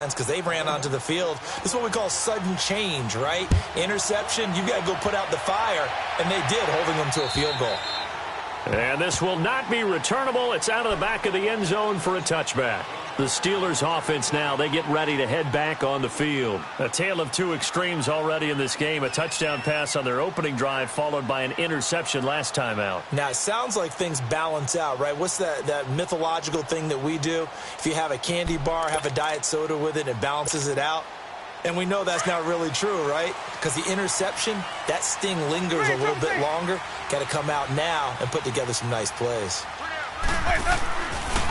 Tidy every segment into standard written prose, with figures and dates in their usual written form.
because they ran onto the field. This is what we call sudden change, right? Interception, you've got to go put out the fire, and they did, holding them to a field goal. And this will not be returnable. It's out of the back of the end zone for a touchback. The Steelers offense now, they get ready to head back on the field. A tale of two extremes already in this game. A touchdown pass on their opening drive followed by an interception last time out. Now, it sounds like things balance out, right? What's that mythological thing that we do? If you have a candy bar, have a diet soda with it, it balances it out. And we know that's not really true, right? Because the interception, that sting lingers a little bit longer. Got to come out now and put together some nice plays.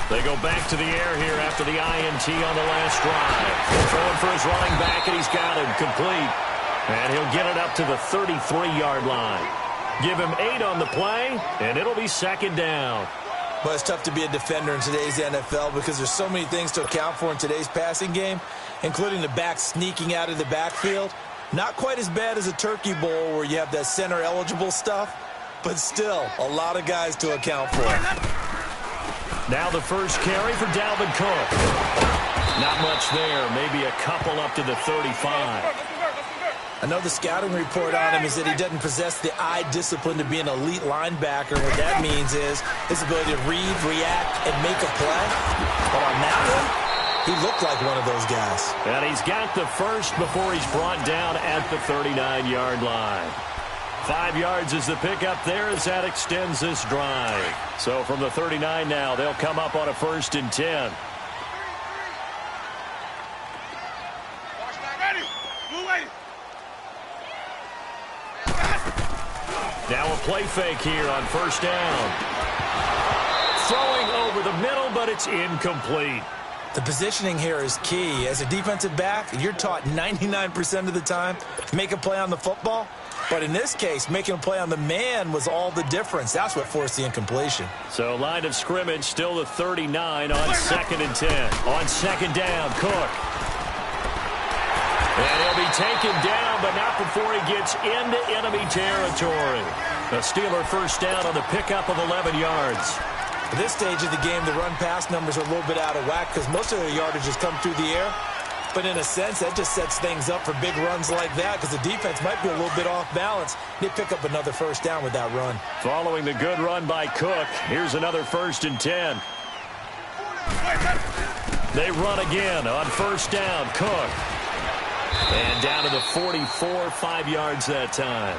They go back to the air here after the INT on the last drive. Throwing for his running back, and he's got him complete. And he'll get it up to the 33-yard line. Give him 8 on the play, and it'll be second down. But it's tough to be a defender in today's NFL because there's so many things to account for in today's passing game, including the back sneaking out of the backfield. Not quite as bad as a turkey bowl where you have that center-eligible stuff, but still a lot of guys to account for. Now the first carry for Dalvin Cook. Not much there. Maybe a couple up to the 35. I know the scouting report on him is that he doesn't possess the eye discipline to be an elite linebacker. What that means is his ability to read, react, and make a play. But on that one, he looked like one of those guys. And he's got the first before he's brought down at the 39-yard line. 5 yards is the pickup there as that extends this drive. So from the 39 now, they'll come up on a 1st and 10. Now a play fake here on 1st down. Throwing over the middle, but it's incomplete. The positioning here is key. As a defensive back, you're taught 99% of the time, make a play on the football. But in this case, making a play on the man was all the difference. That's what forced the incompletion. So line of scrimmage still the 39 on 2nd and 10. On 2nd down, Cook. And he'll be taken down, but not before he gets into enemy territory. A Steeler 1st down on the pickup of 11 yards. At this stage of the game, the run-pass numbers are a little bit out of whack because most of their yardage has come through the air. But in a sense, that just sets things up for big runs like that because the defense might be a little bit off balance. They pick up another 1st down with that run. Following the good run by Cook, here's another 1st and 10. They run again on 1st down, Cook. And down to the 44, 5 yards that time.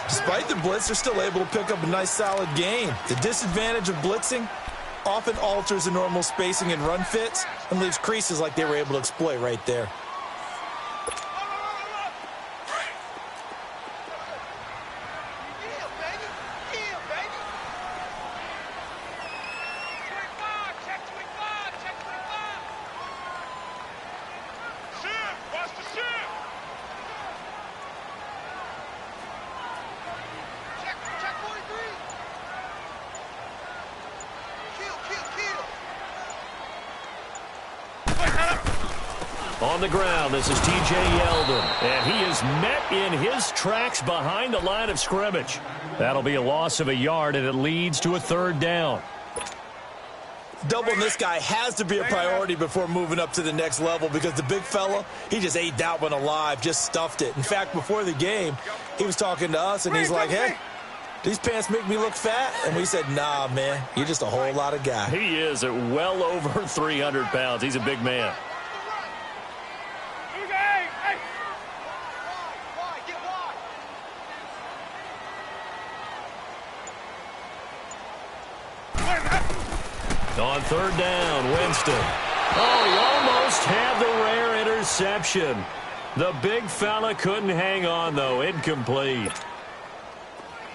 Despite the blitz, they're still able to pick up a nice, solid gain. The disadvantage of blitzing often alters the normal spacing and run fits and leaves creases like they were able to exploit right there. On the ground, this is T.J. Yeldon, and he is met in his tracks behind the line of scrimmage. That'll be a loss of a yard, and it leads to a 3rd down. Doubling this guy has to be a priority before moving up to the next level because the big fella, he just ate that one alive, just stuffed it. In fact, before the game, he was talking to us, and he's like, hey, these pants make me look fat? And we said, nah, man, you're just a whole lot of guy. He is at well over 300 pounds. He's a big man. On 3rd down, Winston. Oh, he almost had the rare interception. The big fella couldn't hang on, though. Incomplete.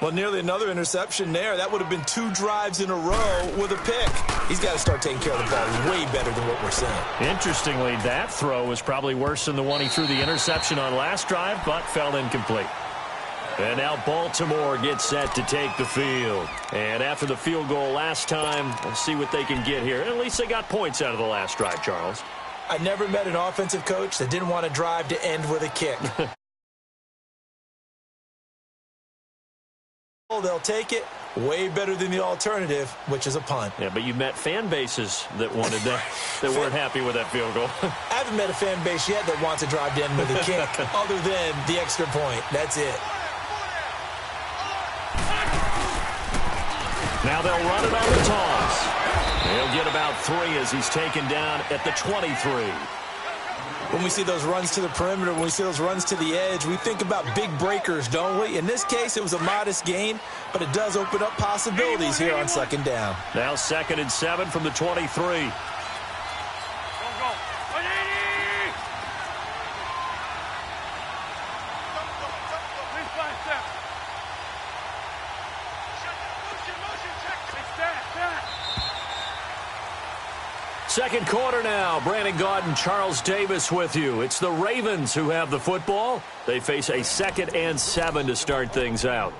Well, nearly another interception there. That would have been 2 drives in a row with a pick. He's got to start taking care of the ball way better than what we're seeing. Interestingly, that throw was probably worse than the one he threw the interception on last drive, but fell incomplete. And now Baltimore gets set to take the field. And after the field goal last time, we'll see what they can get here. At least they got points out of the last drive, Charles. I never met an offensive coach that didn't want to drive to end with a kick. They'll take it. Way better than the alternative, which is a punt. Yeah, but you met fan bases that wanted that, that weren't happy with that field goal. I haven't met a fan base yet that wants to drive in with a kick other than the extra point. That's it. Now they'll run it on the toss. He'll get about 3 as he's taken down at the 23. When we see those runs to the perimeter, when we see those runs to the edge, we think about big breakers, don't we? In this case, it was a modest gain, but it does open up possibilities here on second down. Now 2nd and 7 from the 23. Second quarter now. Brandon Gaudin and Charles Davis with you. It's the Ravens who have the football. They face a 2nd and 7 to start things out.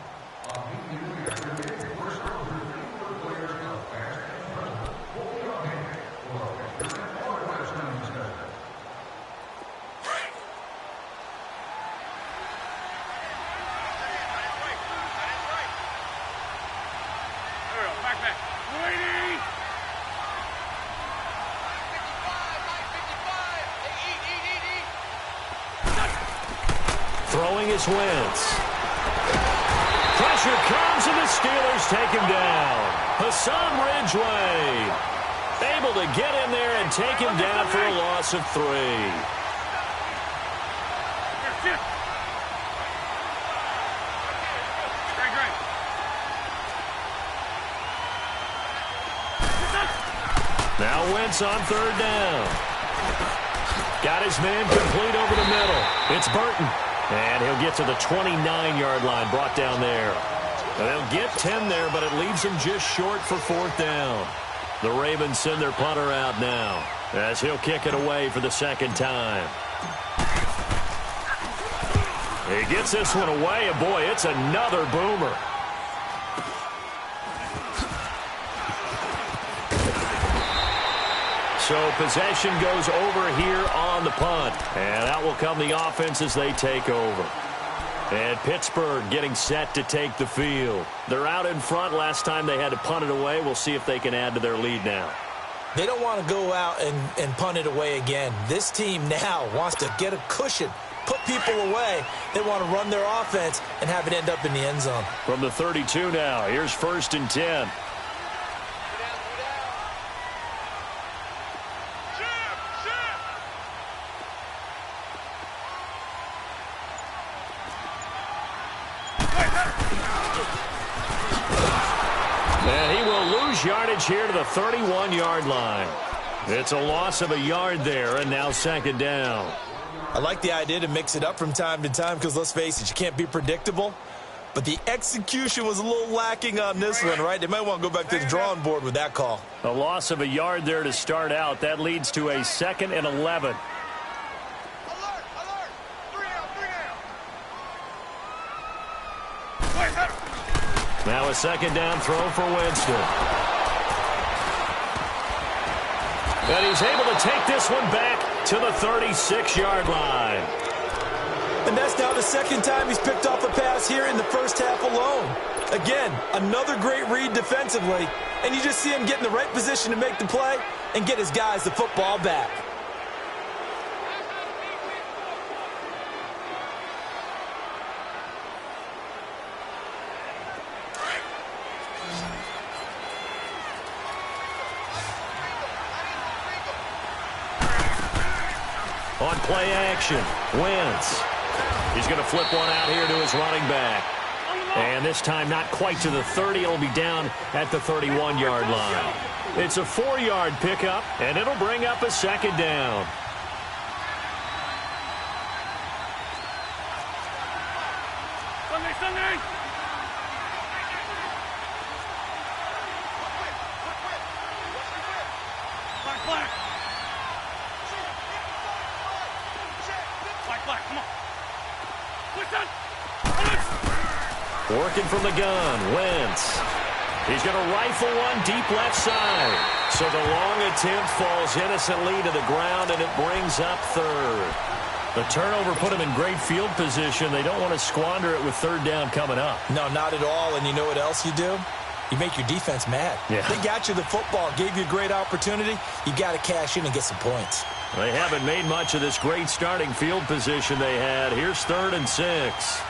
Throwing is Wentz. Pressure comes and the Steelers take him down. Hassan Ridgeway able to get in there and take him down for a loss of 3. Now Wentz on 3rd down. Got his man complete over the middle. It's Burton. And he'll get to the 29-yard line, brought down there. They'll get 10 there, but it leaves them just short for 4th down. The Ravens send their punter out now as he'll kick it away for the 2nd time. He gets this one away, and boy, it's another boomer. So possession goes over here on the punt. And out will come the offense as they take over. And Pittsburgh getting set to take the field. They're out in front. Last time they had to punt it away. We'll see if they can add to their lead now. They don't want to go out and punt it away again. This team now wants to get a cushion, put people away. They want to run their offense and have it end up in the end zone. From the 32 now, here's 1st and 10. And he will lose yardage here to the 31-yard line. It's a loss of a yard there, and now 2nd down. I like the idea to mix it up from time to time because, let's face it, you can't be predictable. But the execution was a little lacking on this one, right? They might want to go back to the drawing board with that call. A loss of a yard there to start out. That leads to a 2nd and 11. Now a 2nd down throw for Winston. And he's able to take this one back to the 36-yard line. And that's now the 2nd time he's picked off a pass here in the first half alone. Again, another great read defensively. And you just see him get in the right position to make the play and get his guys the football back. On play action, Wentz. He's going to flip one out here to his running back. And this time not quite to the 30. It'll be down at the 31-yard line. It's a 4-yard pickup, and it'll bring up a 2nd down. Sunday. Black. Come on. Working from the gun, Wentz. He's going to rifle one deep left side. So the long attempt falls innocently to the ground, and it brings up 3rd. The turnover put him in great field position. They don't want to squander it with 3rd down coming up. No, not at all. And you know what else you do? you make your defense mad. Yeah. They got you the football, gave you a great opportunity. You got to cash in and get some points. They haven't made much of this great starting field position they had. Here's 3rd and 6.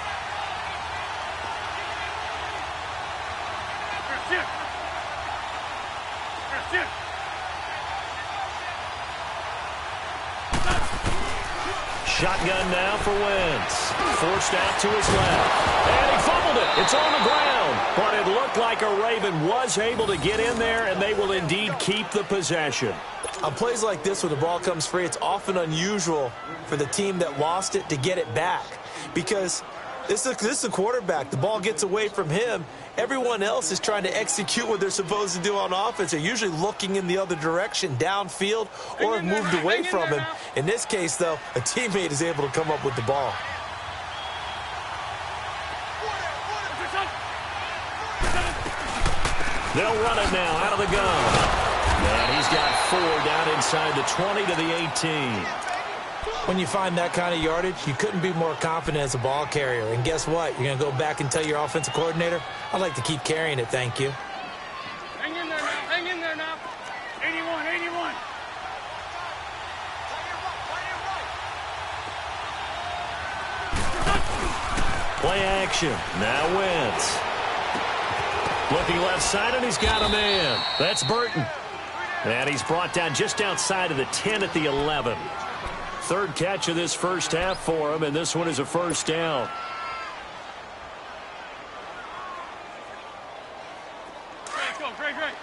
Shotgun now for Wentz. Forced out to his left. And he fumbled it. It's on the ground. But it looked like a Raven was able to get in there, and they will indeed keep the possession. On plays like this where the ball comes free, it's often unusual for the team that lost it to get it back. Because this is a quarterback. The ball gets away from him. Everyone else is trying to execute what they're supposed to do on offense. They're usually looking in the other direction, downfield, or have moved away from him. In this case, though, a teammate is able to come up with the ball. They'll run it now out of the gun. And he's got 4 down inside the 20 to the 18. When you find that kind of yardage, you couldn't be more confident as a ball carrier. And guess what? You're going to go back and tell your offensive coordinator, I'd like to keep carrying it, thank you. Hang in there now. Hang in there now. 81, 81. Play action. Now Wentz. Looking left side, and he's got a man. That's Burton. And he's brought down just outside of the 10 at the 11. 3rd catch of this first half for him, and this one is a first down. Great, go, great, great.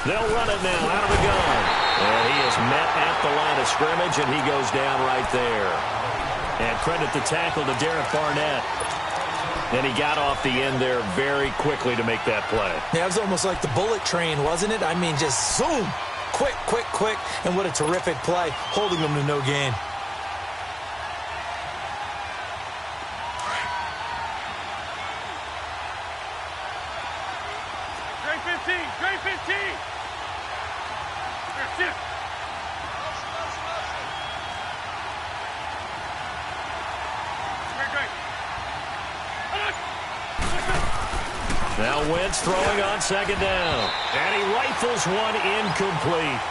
They'll run it now out of the gun. And he is met at the line of scrimmage, and he goes down right there. And credit the tackle to Derek Barnett. And he got off the end there very quickly to make that play. Yeah, it was almost like the bullet train, wasn't it? I mean, just zoom. Quick, quick, quick. And what a terrific play, holding them to no gain. Great 15, great 15. Here, shift. Now Wentz throwing on 2nd down. And he rifles one incomplete.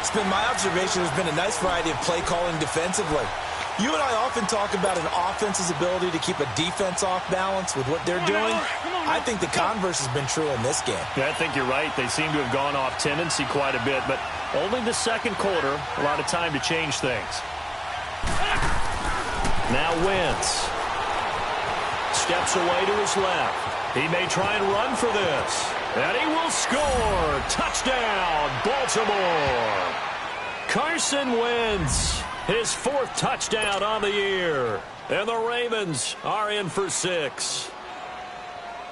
It's been my observation there's been a nice variety of play calling defensively. You and I often talk about an offense's ability to keep a defense off balance with what they're doing. I think the converse has been true in this game. Yeah, I think you're right. They seem to have gone off tendency quite a bit, but only the 2nd quarter, a lot of time to change things. Now Wentz steps away to his left. He may try and run for this. And he will score. Touchdown, Baltimore. Carson Wentz, his 4th touchdown on the year. And the Ravens are in for 6.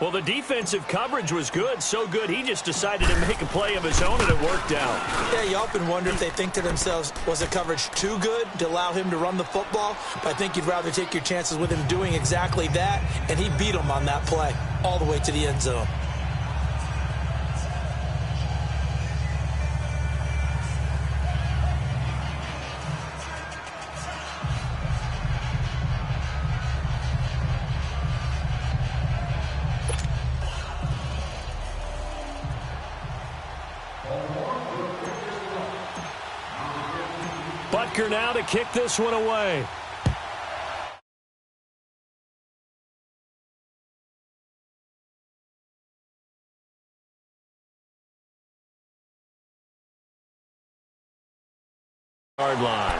Well, the defensive coverage was good, so good he just decided to make a play of his own, and it worked out. Yeah, you often wonder if they think to themselves, was the coverage too good to allow him to run the football? But I think you'd rather take your chances with him doing exactly that, and he beat him on that play all the way to the end zone. Butker now to kick this one away. Yard line.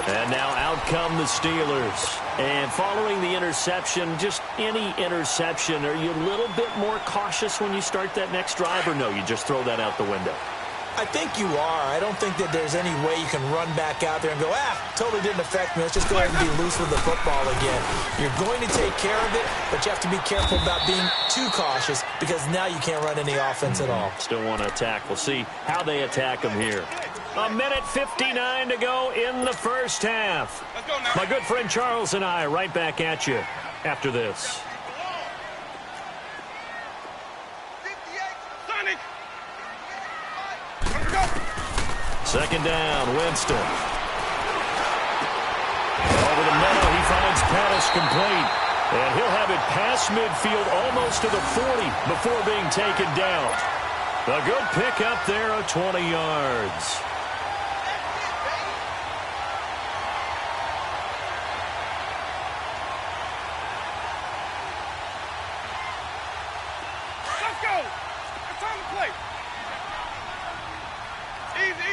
And now out come the Steelers. And following the interception, just any interception, are you a little bit more cautious when you start that next drive, or no, you just throw that out the window? I think you are. I don't think that there's any way you can run back out there and go, totally didn't affect me. Let's just go ahead and be loose with the football again. You're going to take care of it, but you have to be careful about being too cautious because now you can't run any offense at all. Still want to attack. We'll see how they attack them here. 1:59 to go in the first half. My good friend Charles and I right back at you after this. Second down, Winston. pass complete. And he'll have it past midfield almost to the 40 before being taken down. A good pickup there of 20 yards. Let's go. It's time to play. Easy.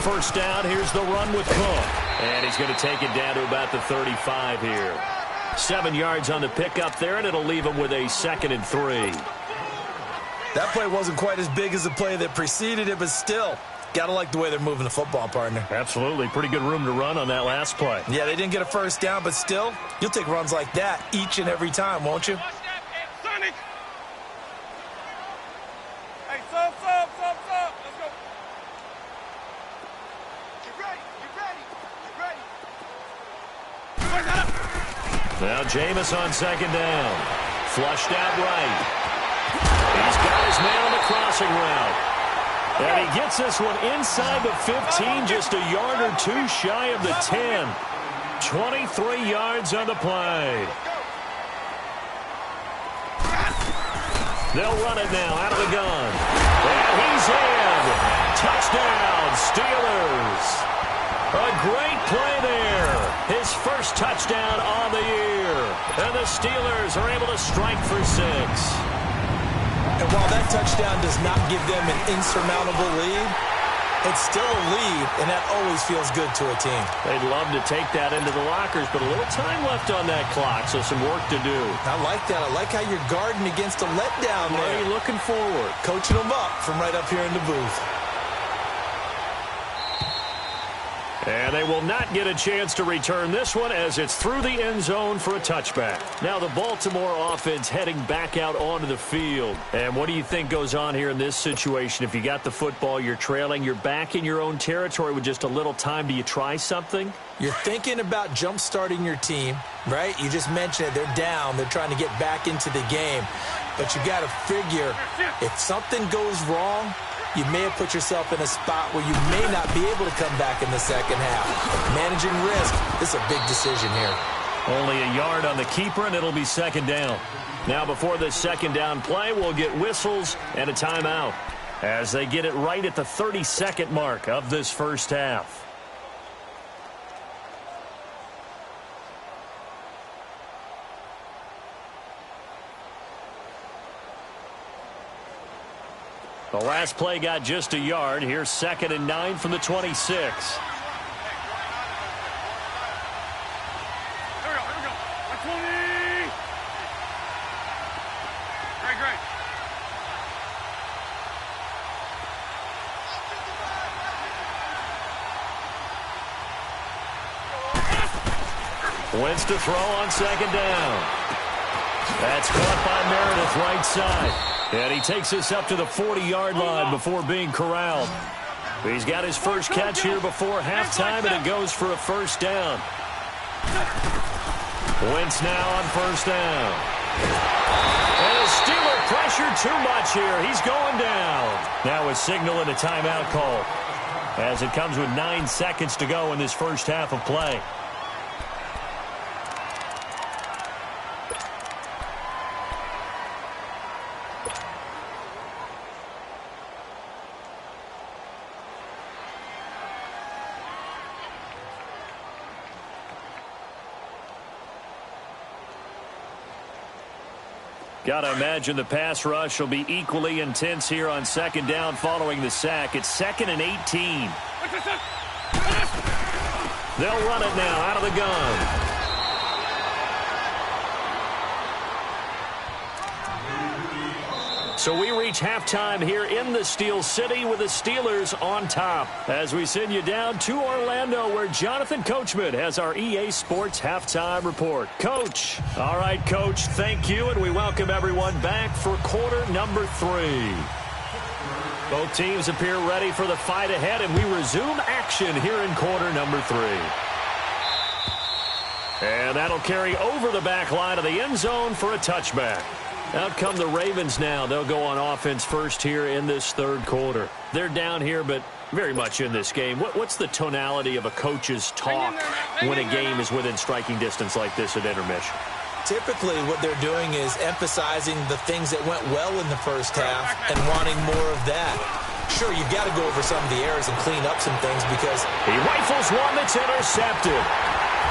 First down, here's the run with Cook. And he's going to take it down to about the 35 here. 7 yards on the pickup there, and it'll leave him with a 2nd and 3. That play wasn't quite as big as the play that preceded it, but still, got to like the way they're moving the football, partner. Absolutely. Pretty good room to run on that last play. Yeah, they didn't get a first down, but still, you'll take runs like that each and every time, won't you? Watch that, Sonic. Hey, sub. Let's go. Get ready. Now Jameis on 2nd down. Flushed out right. He's got his man on the crossing route. And he gets this one inside the 15, just a yard or two shy of the 10. 23 yards on the play. They'll run it now out of the gun. And he's in. Touchdown, Steelers. A great play there. His first touchdown on the year. And the Steelers are able to strike for 6. And while that touchdown does not give them an insurmountable lead, it's still a lead, and that always feels good to a team. They'd love to take that into the lockers, but a little time left on that clock, so some work to do. I like that. I like how you're guarding against a letdown there. Already looking forward. Coaching them up from right up here in the booth. And they will not get a chance to return this one as it's through the end zone for a touchback. Now the Baltimore offense heading back out onto the field. And what do you think goes on here in this situation? If you got the football, you're trailing, you're back in your own territory with just a little time. Do you try something? You're thinking about jump-starting your team, right? You just mentioned it. They're down. They're trying to get back into the game. But you got to figure if something goes wrong, you may have put yourself in a spot where you may not be able to come back in the second half. Managing risk, this is a big decision here. Only a yard on the keeper, and it'll be 2nd down. Now before this 2nd down play, we'll get whistles and a timeout as they get it right at the 32nd mark of this first half. The last play got just a yard. Here's 2nd and 9 from the 26. Here we go. 120. Great. Wentz to throw on 2nd down. That's caught by Meredith right side. And he takes this up to the 40-yard line before being corralled. He's got his first catch here before halftime, and it goes for a first down. Wentz now on first down. And the Steeler pressure too much here. He's going down. Now a signal and a timeout call as it comes with 9 seconds to go in this first half of play. Got to imagine the pass rush will be equally intense here on 2nd down following the sack. It's 2nd and 18. They'll run it now out of the gun. So we reach halftime here in the Steel City with the Steelers on top as we send you down to Orlando where Jonathan Coachman has our EA Sports Halftime Report. Coach. All right, Coach, thank you, and we welcome everyone back for quarter number 3. Both teams appear ready for the fight ahead, and we resume action here in quarter number 3. And that'll carry over the back line of the end zone for a touchback. Out come the Ravens now. They'll go on offense first here in this third quarter. They're down here, but very much in this game. What's the tonality of a coach's talk when a game is within striking distance like this at intermission? Typically, what they're doing is emphasizing the things that went well in the first half and wanting more of that. Sure, you've got to go over some of the errors and clean up some things because he rifles one that's intercepted.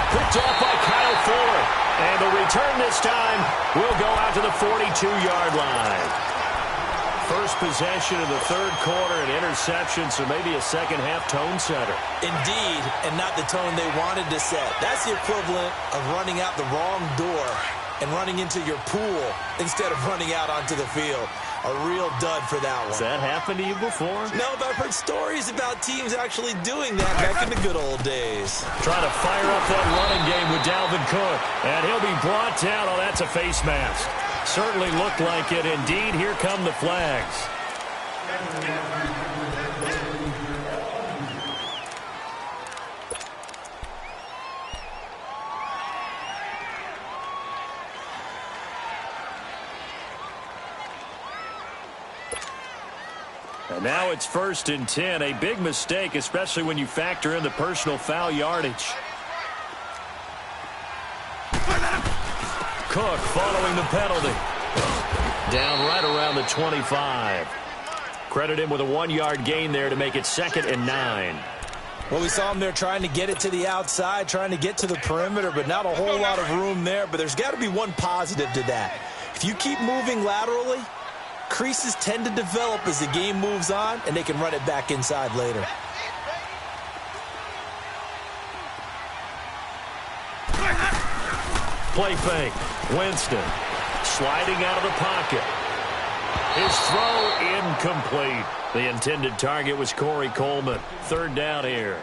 Picked off by Kyle Fuller. And the return this time will go out to the 42-yard line. First possession of the third quarter, an interception, so maybe a second-half tone setter. Indeed, and not the tone they wanted to set. That's the equivalent of running out the wrong door and running into your pool instead of running out onto the field. A real dud for that one. Has that happened to you before? No, but I've heard stories about teams actually doing that back in the good old days. Trying to fire up that running game with Dalvin Cook. And he'll be brought down. Oh, that's a face mask. Certainly looked like it. Indeed, here come the flags. And now it's 1st and 10. A big mistake, especially when you factor in the personal foul yardage. Cook following the penalty. Down right around the 25. Credit him with a 1-yard gain there to make it 2nd and 9. Well, we saw him there trying to get it to the outside, trying to get to the perimeter, but not a whole lot of room there. But there's got to be one positive to that. If you keep moving laterally, creases tend to develop as the game moves on, and they can run it back inside later. Play fake. Winston sliding out of the pocket. His throw incomplete. The intended target was Corey Coleman. 3rd down here.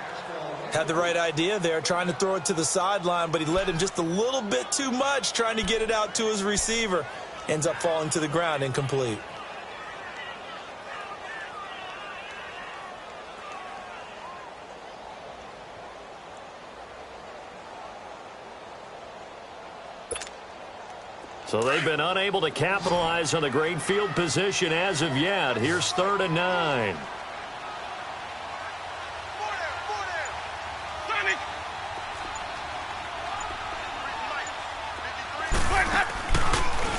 Had the right idea there, trying to throw it to the sideline, but he led him just a little bit too much, trying to get it out to his receiver. Ends up falling to the ground, incomplete. So they've been unable to capitalize on the great field position as of yet. Here's 3rd and 9.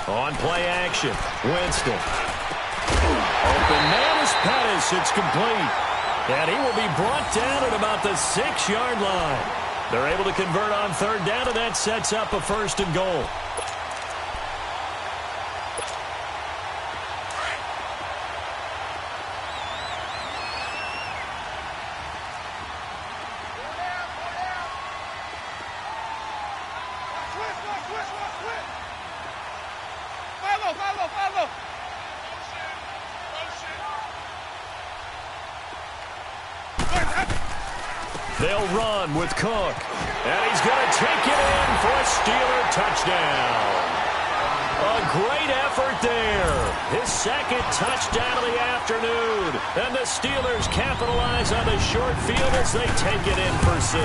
On play action, Winston. Open man is Pettis. It's complete. And he will be brought down at about the 6-yard line. They're able to convert on 3rd down, and that sets up a 1st and goal. They'll run with Cook. And he's going to take it in for a Steeler touchdown. A great effort there. His 2nd touchdown of the afternoon. And the Steelers capitalize on the short field as they take it in for 6.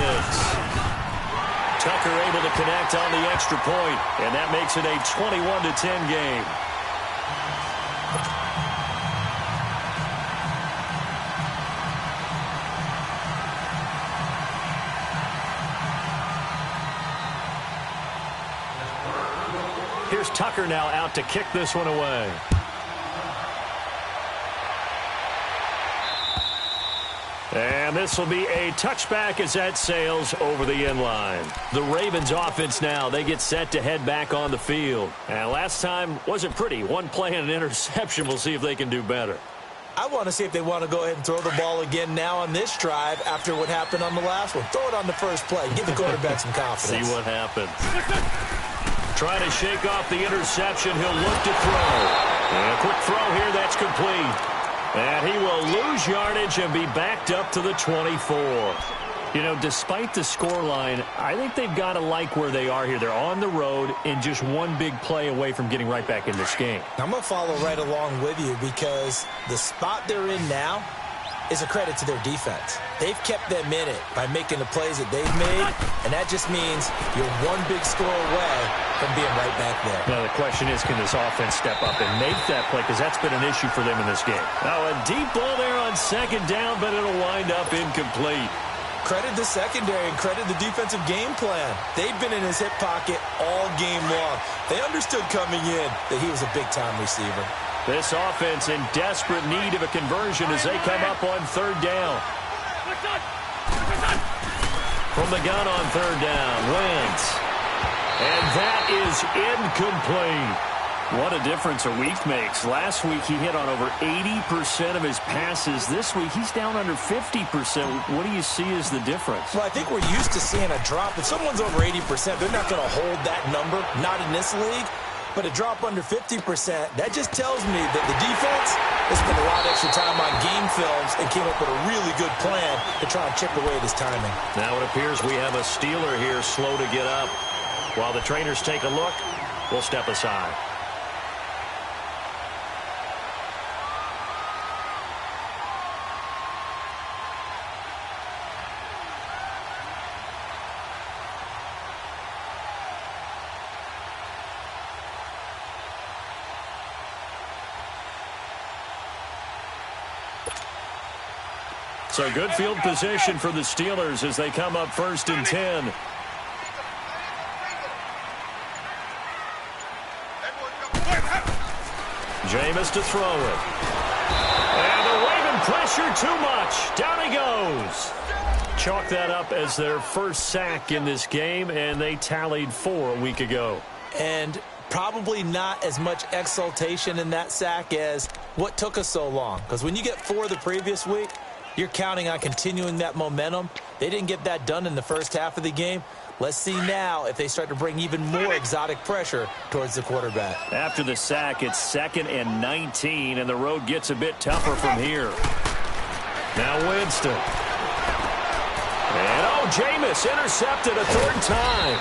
Tucker able to connect on the extra point, and that makes it a 21-10 game. Here's Tucker now out to kick this one away. And this will be a touchback as that sails over the end line. The Ravens offense now, they get set to head back on the field. And last time wasn't pretty. One play and an interception. We'll see if they can do better. I want to see if they want to go ahead and throw the ball again now on this drive after what happened on the last one. Throw it on the first play. Give the quarterback some confidence. See what happens. Trying to shake off the interception. He'll look to throw. And a quick throw here. That's complete. And he will lose yardage and be backed up to the 24. You know, despite the scoreline, I think they've got to like where they are here. They're on the road and just one big play away from getting right back in this game. I'm going to follow right along with you because the spot they're in now is a credit to their defense. They've kept them in it by making the plays that they've made, and that just means you're one big score away from being right back there. Now the question is, can this offense step up and make that play? Because that's been an issue for them in this game. Now a deep ball there on second down, but it'll wind up incomplete. Credit the secondary and credit the defensive game plan. They've been in his hip pocket all game long. They understood coming in that he was a big-time receiver. This offense in desperate need of a conversion as they come up on third down. From the gun on third down, Wentz. And that is incomplete. What a difference a week makes. Last week he hit on over 80% of his passes. This week he's down under 50%. What do you see as the difference? Well, I think we're used to seeing a drop. If someone's over 80%, they're not going to hold that number, not in this league. But a drop under 50%, that just tells me that the defense has spent a lot of extra time on game films and came up with a really good plan to try and chip away at his timing. Now it appears we have a Steeler here slow to get up. While the trainers take a look, we'll step aside. So good field position for the Steelers as they come up 1st and 10. Jameis to throw it. And the Raven pressure too much. Down he goes. Chalk that up as their first sack in this game, and they tallied 4 a week ago. And probably not as much exultation in that sack as what took us so long. Because when you get 4 the previous week, you're counting on continuing that momentum. They didn't get that done in the first half of the game. Let's see now if they start to bring even more exotic pressure towards the quarterback. After the sack, it's 2nd and 19, and the road gets a bit tougher from here. Now Winston. And, Jameis intercepted a 3rd time.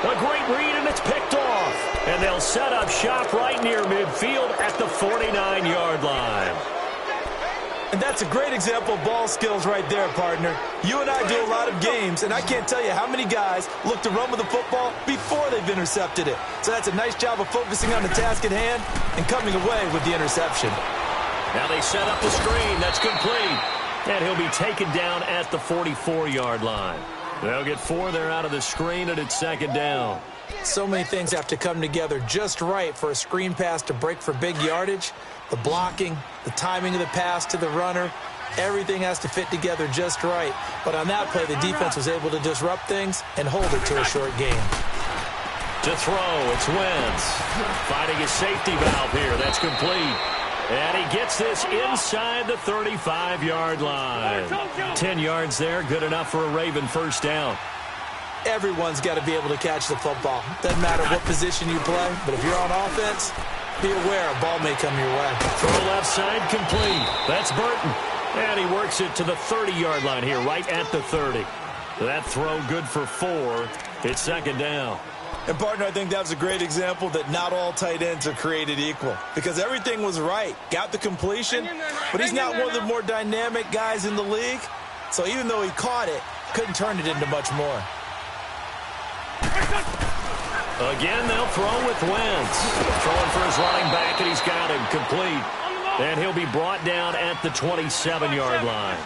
A great read, and it's picked off. And they'll set up shop right near midfield at the 49-yard line. And that's a great example of ball skills right there, partner. You and I do a lot of games, and I can't tell you how many guys look to run with the football before they've intercepted it. So that's a nice job of focusing on the task at hand and coming away with the interception. Now they set up the screen. That's complete. And he'll be taken down at the 44-yard line. They'll get 4 there out of the screen, and it's 2nd down. So many things have to come together just right for a screen pass to break for big yardage. The blocking, the timing of the pass to the runner, everything has to fit together just right. But on that play, the defense was able to disrupt things and hold it to a short game. To throw, it's Wentz. Finding his safety valve here. That's complete. And he gets this inside the 35-yard line. 10 yards there, good enough for a Raven first down. Everyone's got to be able to catch the football. Doesn't matter what position you play, but if you're on offense, be aware a ball may come your way. Throw left side complete. That's Burton. And he works it to the 30-yard line here, right at the 30. That throw good for 4. It's 2nd down. And, partner, I think that was a great example that not all tight ends are created equal. Because everything was right. Got the completion, but he's not one of the more dynamic guys in the league. So even though he caught it, couldn't turn it into much more. Again, they'll throw with Wentz. Throwing for his running back, and he's got him complete. And he'll be brought down at the 27-yard line.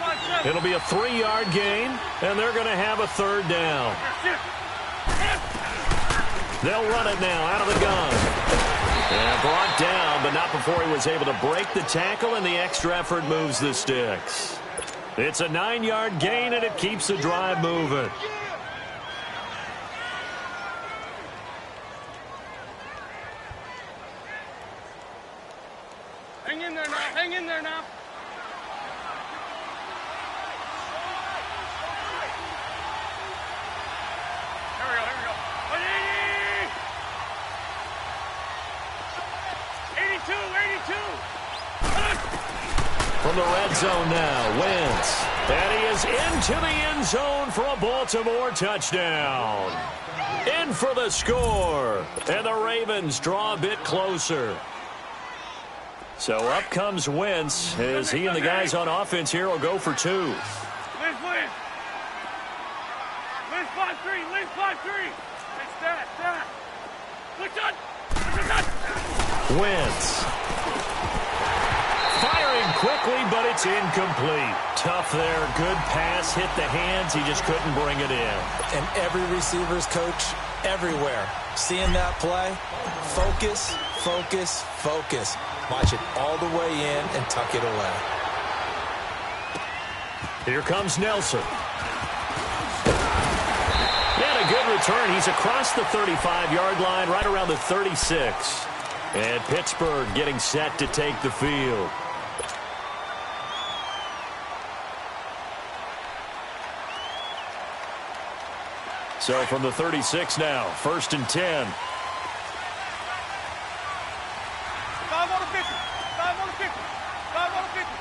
It'll be a 3-yard gain, and they're going to have a 3rd down. They'll run it now out of the gun. And brought down, but not before he was able to break the tackle, and the extra effort moves the sticks. It's a 9-yard gain, and it keeps the drive moving. Hang in there now. Hang in there now. Here we go. Here we go. 82. From the red zone now, Wentz. And he is into the end zone for a Baltimore touchdown. In for the score. And the Ravens draw a bit closer. So up comes Wentz as he and the guys on offense here will go for 2. Liz 5-3. Liz 5-3. Hey, stat. Wentz. Firing quickly, but it's incomplete. Tough there. Good pass. Hit the hands. He just couldn't bring it in. And every receiver's coach everywhere. Seeing that play, focus, focus, focus. Watch it all the way in and tuck it away. Here comes Nelson. And a good return. He's across the 35-yard line, right around the 36. And Pittsburgh getting set to take the field. So from the 36 now, 1st and 10. 5 on the 50. 5 on the 50. 5 on the 50.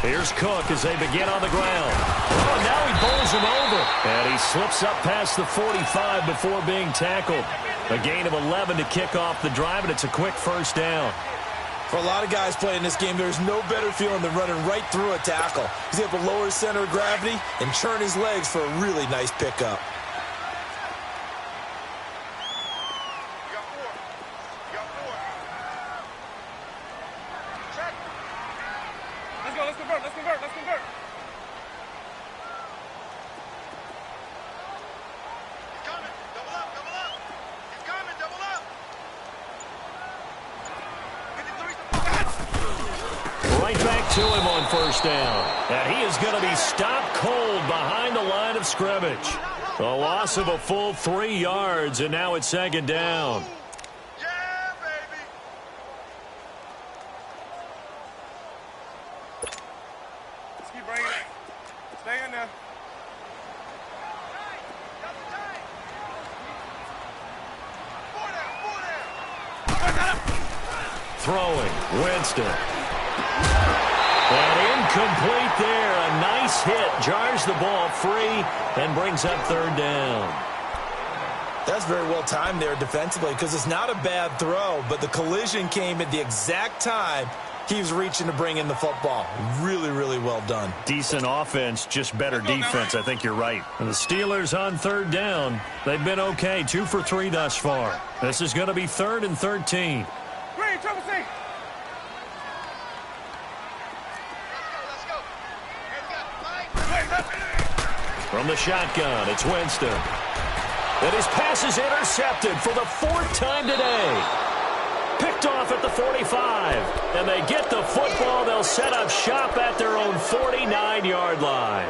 Here's Cook as they begin on the ground. Oh, now he bowls him over. And he slips up past the 45 before being tackled. A gain of 11 to kick off the drive, and it's a quick first down. For a lot of guys playing this game, there's no better feeling than running right through a tackle. He's able to lower his center of gravity and churn his legs for a really nice pickup. Let's go. Let's convert. Let's convert. Let's convert. He's coming. Double up. Double up. He's coming. Double up. Right back to him on first down. And he is going to be stopped cold behind the line of scrimmage. A loss of a full 3 yards, and now it's 2nd down. Yeah, baby. Let's keep bringing it. Stay in there. Throwing, Winston. And incomplete there. A nice hit. Jars the ball free and brings up 3rd down. That's very well timed there defensively because it's not a bad throw, but the collision came at the exact time he was reaching to bring in the football. Really, really well done. Decent offense, just better defense. I think you're right. And the Steelers on 3rd down. They've been okay. 2 for 3 thus far. This is going to be 3rd and 13. Green, triple C. From the shotgun, it's Winston. And his pass is intercepted for the 4th time today. Picked off at the 45. And they get the football. They'll set up shop at their own 49-yard line.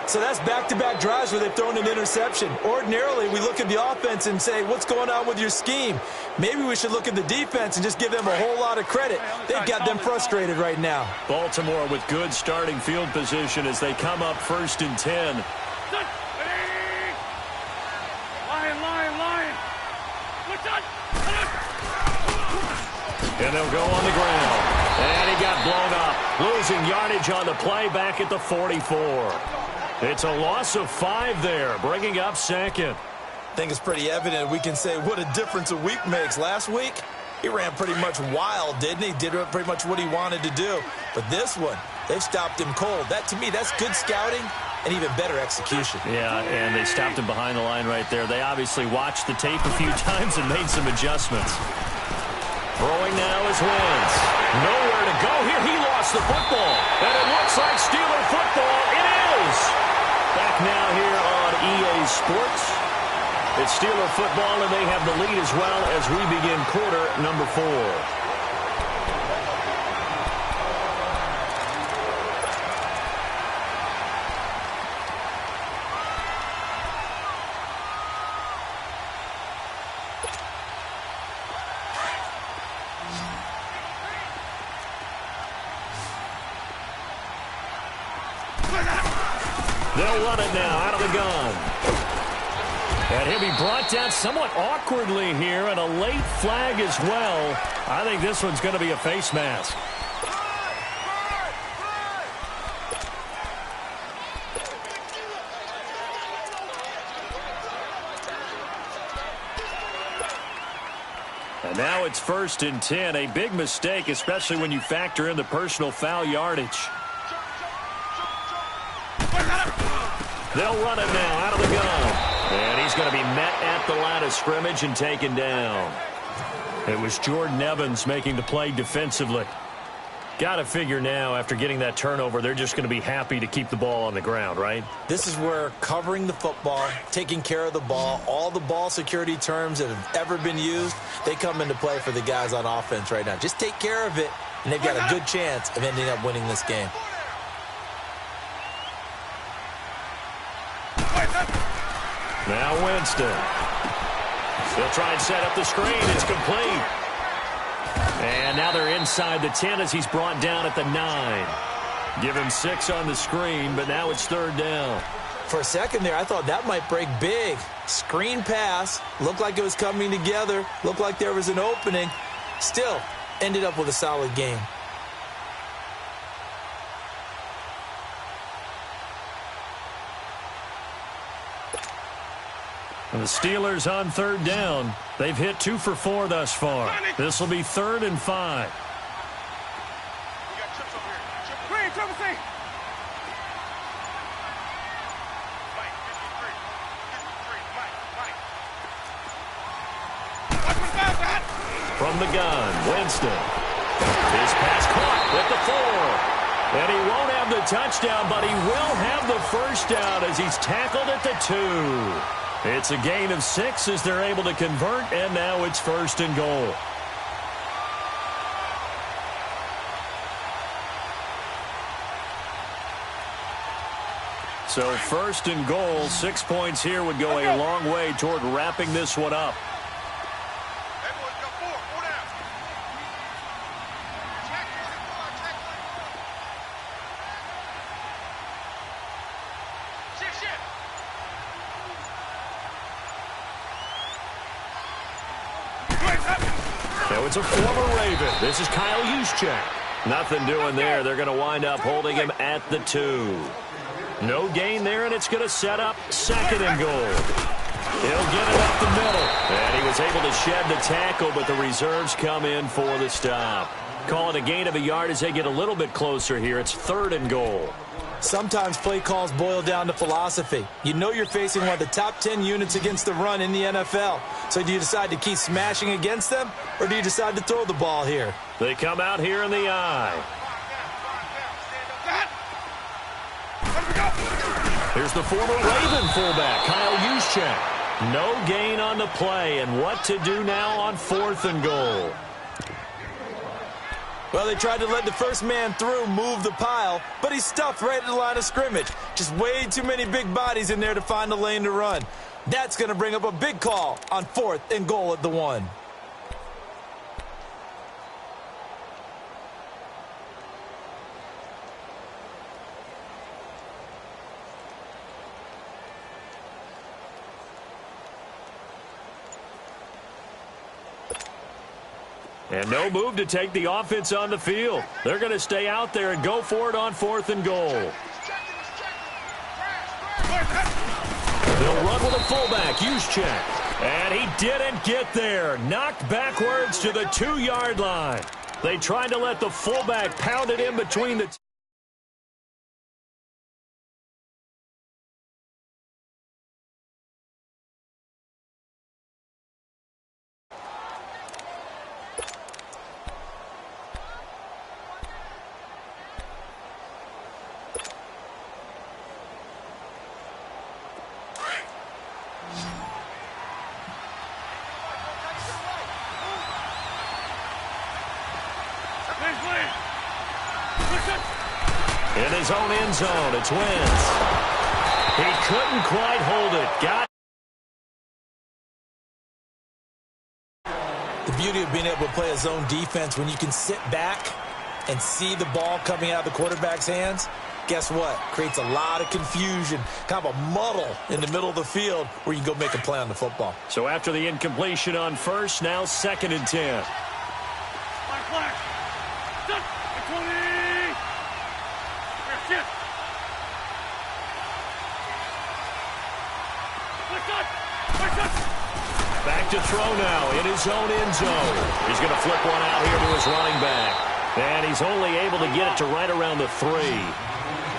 So that's back-to-back drives where they've thrown an interception. Ordinarily, we look at the offense and say, what's going on with your scheme? Maybe we should look at the defense and just give them a whole lot of credit. They've got them frustrated right now. Baltimore with good starting field position as they come up 1st and 10. Lion. And they'll go on the ground. And he got blown up. Losing yardage on the play back at the 44. It's a loss of 5 there, bringing up 2nd. I think it's pretty evident we can say what a difference a week makes. Last week, he ran pretty much wild, didn't he? Did pretty much what he wanted to do. But this one, they've stopped him cold. That, to me, that's good scouting and even better execution. Yeah, and they stopped him behind the line right there. They obviously watched the tape a few times and made some adjustments. Throwing now is Wentz. Nowhere to go here. He lost the football. And it looks like Steeler football. It is. Back now here on EA Sports. It's Steeler football, and they have the lead as well as we begin quarter number 4. They'll run it now out of the gun. And he'll be brought down somewhat awkwardly here, and a late flag as well. I think this one's going to be a face mask. And now it's 1st and 10. A big mistake, especially when you factor in the personal foul yardage. They'll run it now out of the gun. And he's He's going to be met at the line of scrimmage and taken down. It was Jordan Evans making the play defensively. Got to figure now, after getting that turnover, they're just going to be happy to keep the ball on the ground, right? This is where covering the football, taking care of the ball, all the ball security terms that have ever been used, they come into play for the guys on offense right now. Just take care of it, and they've got a good chance of ending up winning this game. Now Winston. They'll try and set up the screen. It's complete. And now they're inside the 10 as he's brought down at the 9. Give him 6 on the screen, but now it's 3rd down. For a second there, I thought that might break big. Screen pass. Looked like it was coming together. Looked like there was an opening. Still, ended up with a solid game. And the Steelers on 3rd down. They've hit 2 for 4 thus far. This will be 3rd and 5. From the gun, Winston. His pass caught with the 4. And he won't have the touchdown, but he will have the first down as he's tackled at the 2. It's a gain of 6 as they're able to convert, and now it's 1st and goal. So 1st and goal, 6 points here would go a long way toward wrapping this one up. Now it's a former Raven. This is Kyle Juszczyk. Nothing doing there. They're going to wind up holding him at the 2. No gain there, and it's going to set up 2nd and goal. He'll get it up the middle. And he was able to shed the tackle, but the reserves come in for the stop. Call it a gain of a yard as they get a little bit closer here. It's 3rd and goal. Sometimes play calls boil down to philosophy. You know you're facing one of the top 10 units against the run in the NFL. So do you decide to keep smashing against them, or do you decide to throw the ball here? They come out here in the eye. Here's the former Raven fullback, Kyle Juszczyk. No gain on the play, and what to do now on 4th and goal. Well, they tried to let the first man through, move the pile, but he's stuffed right at the line of scrimmage. Just way too many big bodies in there to find a lane to run. That's going to bring up a big call on 4th and goal at the 1. And no move to take the offense on the field. They're going to stay out there and go for it on 4th and goal. They'll run with a fullback, Juszczyk. And he didn't get there. Knocked backwards to the 2-yard line. They tried to let the fullback pound it in between the in his own end zone. It's Wentz. He couldn't quite hold it. Got the beauty of being able to play a zone defense when you can sit back and see the ball coming out of the quarterback's hands, guess what? Creates a lot of confusion, kind of a muddle in the middle of the field where you can go make a play on the football. So after the incompletion on 1st, now 2nd and 10. Back to throw now in his own end zone. He's going to flip one out here to his running back. And he's only able to get it to right around the 3.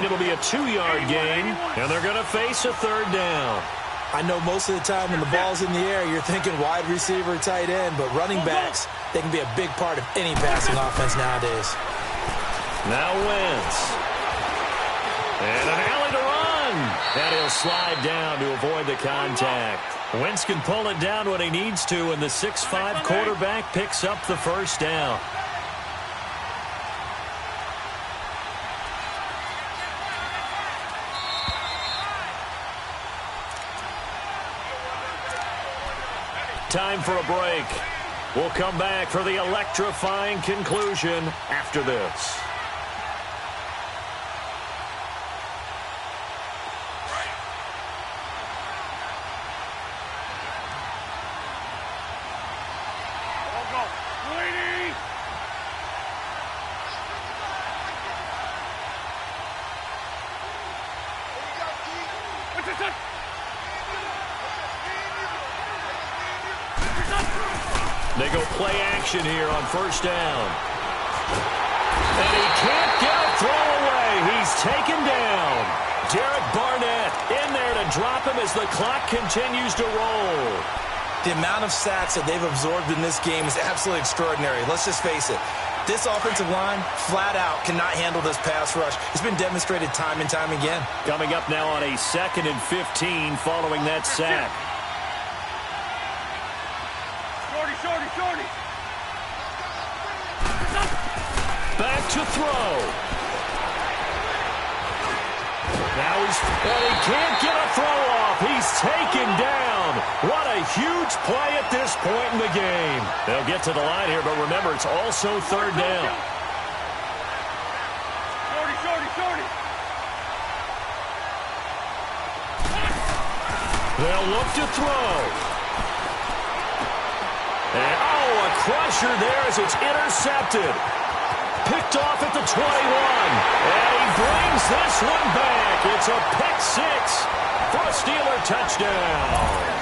It'll be a 2-yard gain, and they're going to face a 3rd down. I know most of the time when the ball's in the air, you're thinking wide receiver, tight end, but running backs, they can be a big part of any passing offense nowadays. Now Wentz. And an alley to run. And he'll slide down to avoid the contact. Wentz can pull it down when he needs to, and the 6'5" quarterback picks up the first down. Time for a break. We'll come back for the electrifying conclusion after this. They go play action here on first down. And he can't get a throw away. He's taken down. Derek Barnett in there to drop him as the clock continues to roll. The amount of sacks that they've absorbed in this game is absolutely extraordinary. Let's just face it. This offensive line, flat out, cannot handle this pass rush. It's been demonstrated time and time again. Coming up now on a 2nd and 15 following that sack. Shorty. Back to throw. Now he can't get a throw off. He's taken down. What a huge play at this point in the game. They'll get to the line here, but remember, it's also third down. Shorty. They'll look to throw. And, a crusher there as it's intercepted. Picked off at the 21. And he brings this one back. It's a pick six for a Steeler touchdown.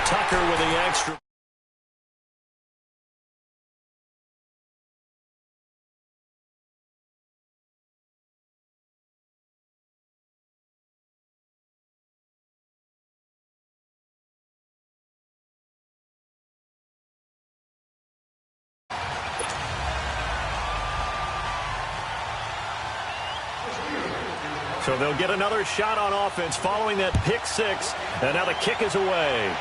Tucker with the extra. So they'll get another shot on offense following that pick six, and now the kick is away.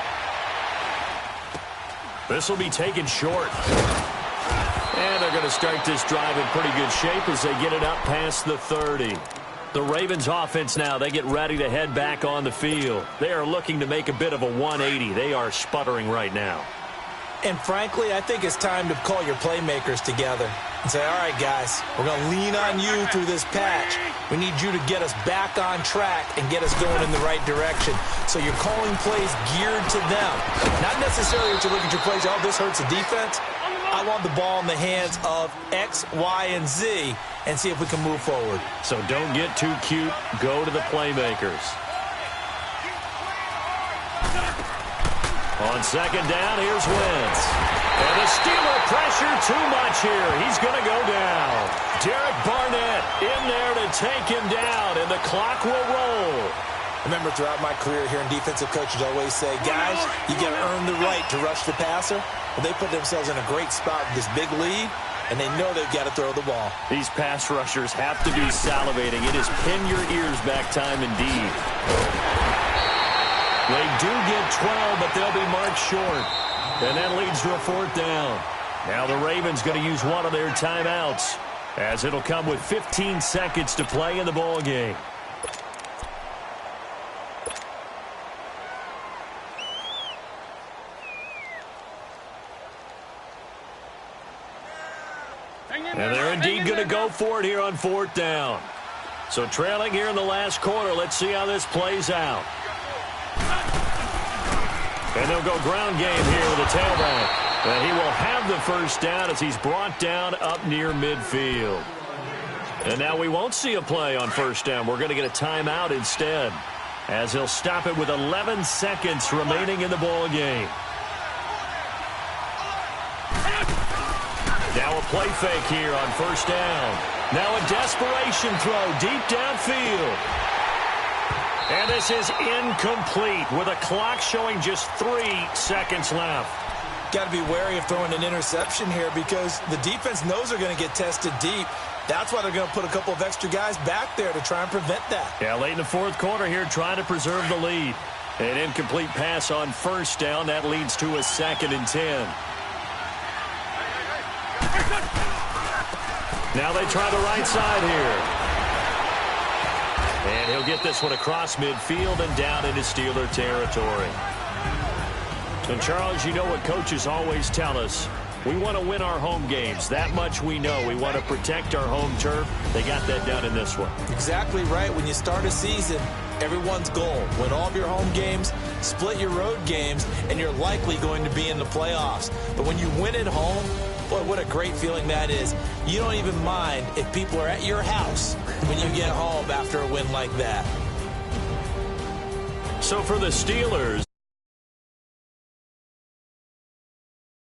This will be taken short. And they're going to start this drive in pretty good shape as they get it up past the 30. The Ravens offense now, they get ready to head back on the field. They are looking to make a bit of a 180. They are sputtering right now. And frankly, I think it's time to call your playmakers together and say, all right, guys, we're going to lean on you through this patch. We need you to get us back on track and get us going in the right direction. So you're calling plays geared to them. Not necessarily that you look at your plays, oh, this hurts the defense. I want the ball in the hands of X, Y, and Z and see if we can move forward. So don't get too cute. Go to the playmakers. On second down, here's Wentz. And the Steeler pressure too much here. He's going to go down. Derek Barnett in there to take him down, and the clock will roll. Remember, throughout my career here in defensive coaches always say, guys, you got to earn the right to rush the passer. Well, they put themselves in a great spot with this big lead, and they know they've got to throw the ball. These pass rushers have to be salivating. It is pin your ears back time indeed. They do get 12, but they'll be marked short. And that leads to a fourth down. Now the Ravens going to use one of their timeouts, as it'll come with 15 seconds to play in the ball game. And they're indeed going to go for it here on fourth down. So trailing here in the last quarter, let's see how this plays out. And they'll go ground game here with the tailback. And he will have the first down as he's brought down up near midfield. And now we won't see a play on first down. We're going to get a timeout instead, as he'll stop it with 11 seconds remaining in the ball game. Now a play fake here on first down. Now a desperation throw deep downfield. And this is incomplete with a clock showing just 3 seconds left. Got to be wary of throwing an interception here because the defense knows they're going to get tested deep. That's why they're going to put a couple of extra guys back there to try and prevent that. Yeah, late in the fourth quarter here, trying to preserve the lead. An incomplete pass on first down. That leads to a 2nd and 10. Now they try the right side here. And he'll get this one across midfield and down into Steeler territory. And, Charles, you know what coaches always tell us. We want to win our home games. That much we know. We want to protect our home turf. They got that done in this one. Exactly right. When you start a season, everyone's goal: win all of your home games, split your road games, and you're likely going to be in the playoffs. But when you win at home, boy, what a great feeling that is. You don't even mind if people are at your house when you get home after a win like that. So for the Steelers,